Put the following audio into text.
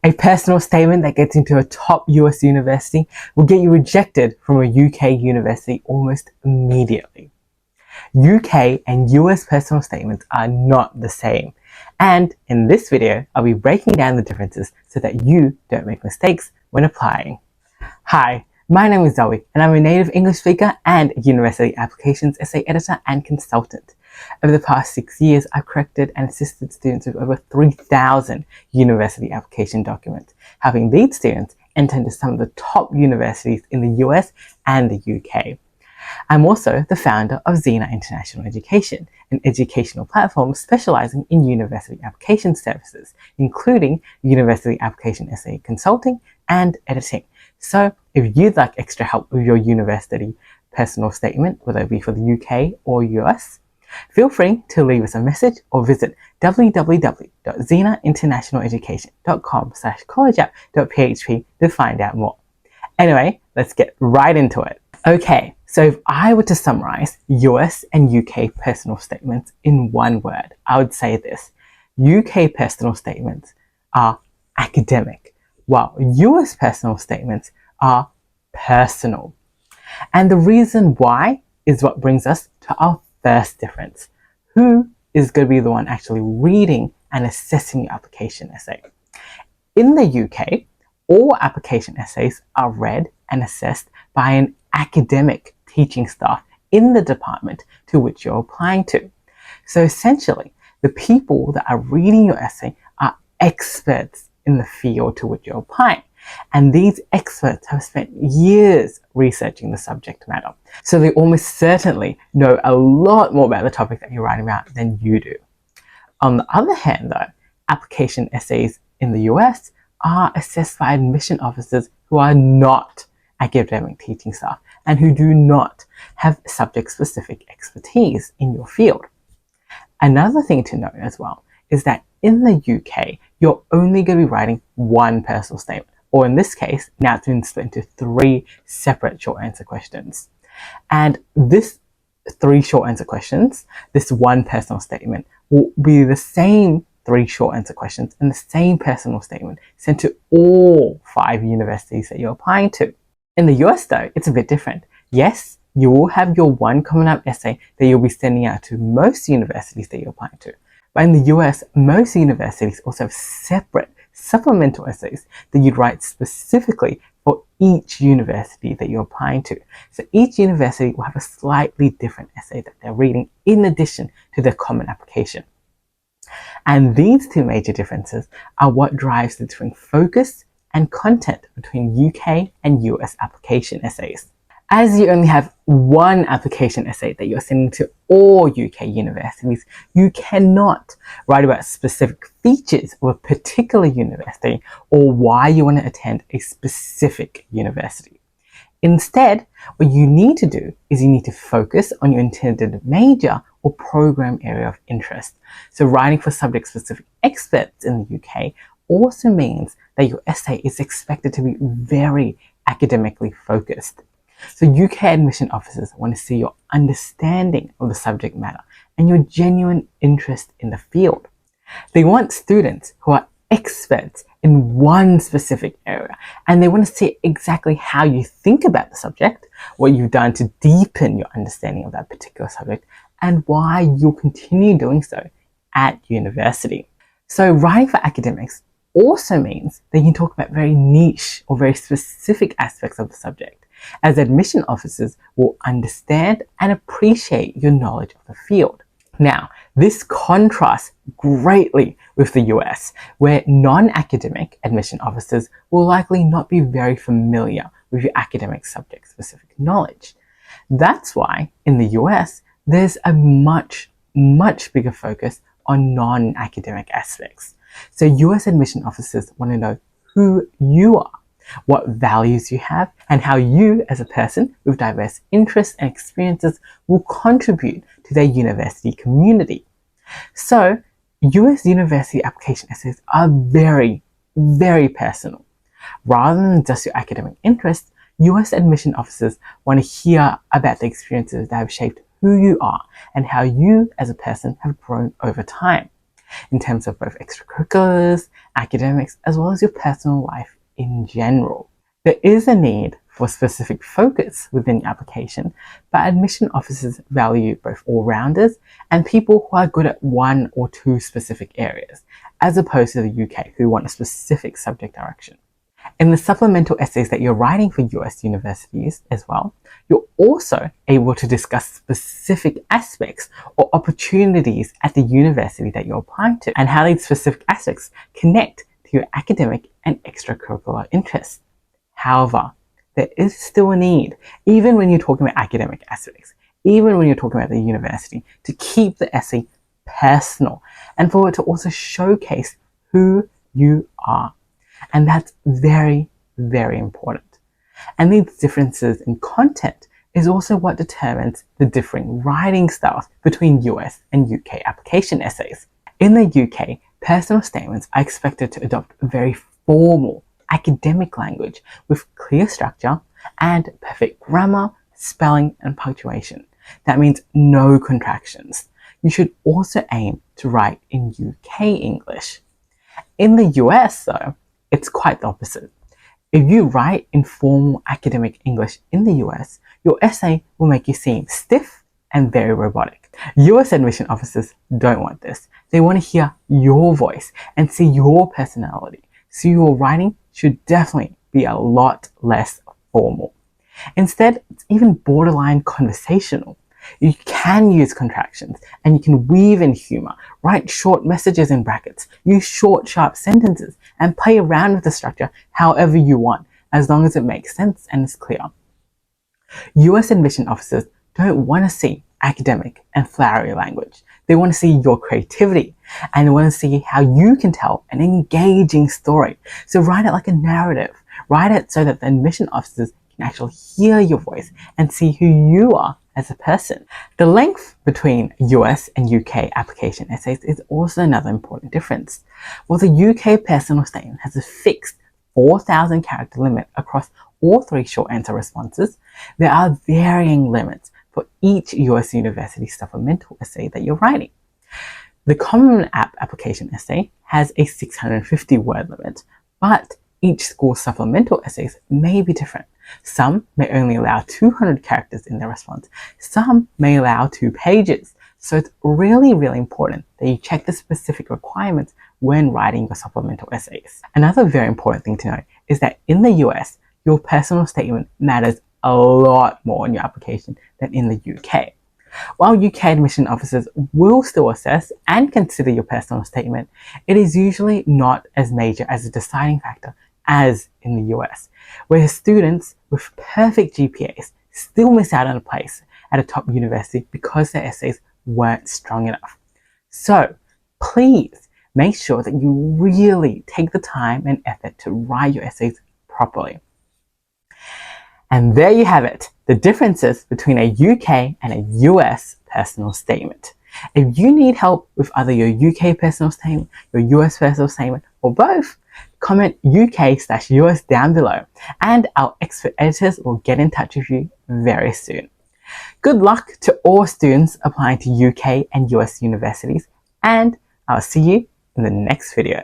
A personal statement that gets into a top US university will get you rejected from a UK university almost immediately. UK and US personal statements are not the same. And in this video, I'll be breaking down the differences so that you don't make mistakes when applying. Hi, my name is Zoe, and I'm a native English speaker and University Applications Essay Editor and Consultant. Over the past 6 years, I've corrected and assisted students with over 3,000 university application documents, helping these students enter into some of the top universities in the US and the UK. I'm also the founder of Xena International Education, an educational platform specializing in university application services, including university application essay consulting and editing. So if you'd like extra help with your university personal statement, whether it be for the UK or US, feel free to leave us a message or visit www.xenainternationaleducation.com/collegeapp.php to find out more. Anyway, let's get right into it. Okay, so if I were to summarize US and UK personal statements in one word, I would say this: UK personal statements are academic, while US personal statements are personal. And the reason why is what brings us to our first difference. Who is going to be the one actually reading and assessing your application essay? In the UK, all application essays are read and assessed by an academic teaching staff in the department to which you're applying to. So essentially, the people that are reading your essay are experts in the field to which you're applying. And these experts have spent years researching the subject matter. So they almost certainly know a lot more about the topic that you're writing about than you do. On the other hand, though, application essays in the US are assessed by admission officers who are not academic teaching staff and who do not have subject-specific expertise in your field. Another thing to note as well is that in the UK, you're only going to be writing one personal statement, or in this case, now it's been split into 3 separate short answer questions. And this 3 short answer questions, this one personal statement, will be the same 3 short answer questions and the same personal statement sent to all 5 universities that you're applying to. In the US though, it's a bit different. Yes, you will have your one Common App essay that you'll be sending out to most universities that you're applying to. But in the US, most universities also have separate supplemental essays that you'd write specifically for each university that you're applying to. So each university will have a slightly different essay that they're reading in addition to their common application. And these 2 major differences are what drives the different focus and content between UK and US application essays. As you only have one application essay that you're sending to all UK universities, you cannot write about specific features of a particular university or why you want to attend a specific university. Instead, what you need to do is you need to focus on your intended major or program area of interest. So writing for subject-specific experts in the UK also means that your essay is expected to be very academically focused. So UK admission officers want to see your understanding of the subject matter and your genuine interest in the field. They want students who are experts in one specific area, and they want to see exactly how you think about the subject, what you've done to deepen your understanding of that particular subject, and why you'll continue doing so at university. So writing for academics also means that you can talk about very niche or very specific aspects of the subject, as admission officers will understand and appreciate your knowledge of the field. Now, this contrasts greatly with the US, where non-academic admission officers will likely not be very familiar with your academic subject-specific knowledge. That's why in the US, there's a much bigger focus on non-academic aspects. So US admission officers want to know who you are, what values you have, and how you as a person with diverse interests and experiences will contribute to their university community. So US university application essays are very personal. Rather than just your academic interests, US admission officers want to hear about the experiences that have shaped who you are and how you as a person have grown over time. in terms of both extracurriculars, academics, as well as your personal life in general. There is a need for specific focus within your application, but admission officers value both all-rounders and people who are good at one or two specific areas, as opposed to the UK who want a specific subject direction. In the supplemental essays that you're writing for US universities as well, you're also able to discuss specific aspects or opportunities at the university that you're applying to and how these specific aspects connect to your academic and extracurricular interests. However, there is still a need, even when you're talking about academic aspects, even when you're talking about the university, to keep the essay personal and for it to also showcase who you are. And that's very, very important. And these differences in content is also what determines the differing writing styles between US and UK application essays. In the UK, personal statements are expected to adopt a very formal academic language with clear structure and perfect grammar, spelling, and punctuation. That means no contractions. You should also aim to write in UK English. In the US, though, it's quite the opposite. If you write in formal academic English in the US, your essay will make you seem stiff and very robotic. US admission officers don't want this. They want to hear your voice and see your personality. So your writing should definitely be a lot less formal. Instead, it's even borderline conversational. You can use contractions and you can weave in humor, write short messages in brackets, use short, sharp sentences, and play around with the structure however you want, as long as it makes sense and is clear. US admission officers don't want to see academic and flowery language. They want to see your creativity and they want to see how you can tell an engaging story. So write it like a narrative. Write it so that the admission officers can actually hear your voice and see who you are as a person. The length between US and UK application essays is also another important difference. While the UK personal statement has a fixed 4,000 character limit across all three short answer responses, there are varying limits for each US university supplemental essay that you're writing. The Common App application essay has a 650 word limit, but each school's supplemental essays may be different. Some may only allow 200 characters in their response. Some may allow 2 pages. So it's really, really important that you check the specific requirements when writing your supplemental essays. Another very important thing to note is that in the US, your personal statement matters a lot more in your application than in the UK. While UK admission officers will still assess and consider your personal statement, it is usually not as major as a deciding factor as in the US, where students with perfect GPAs still miss out on a place at a top university because their essays weren't strong enough. So please make sure that you really take the time and effort to write your essays properly. And there you have it, the differences between a UK and a US personal statement. If you need help with either your UK personal statement, your US personal statement, or both, comment UK/US down below and our expert editors will get in touch with you very soon. Good luck to all students applying to UK and US universities, and I'll see you in the next video.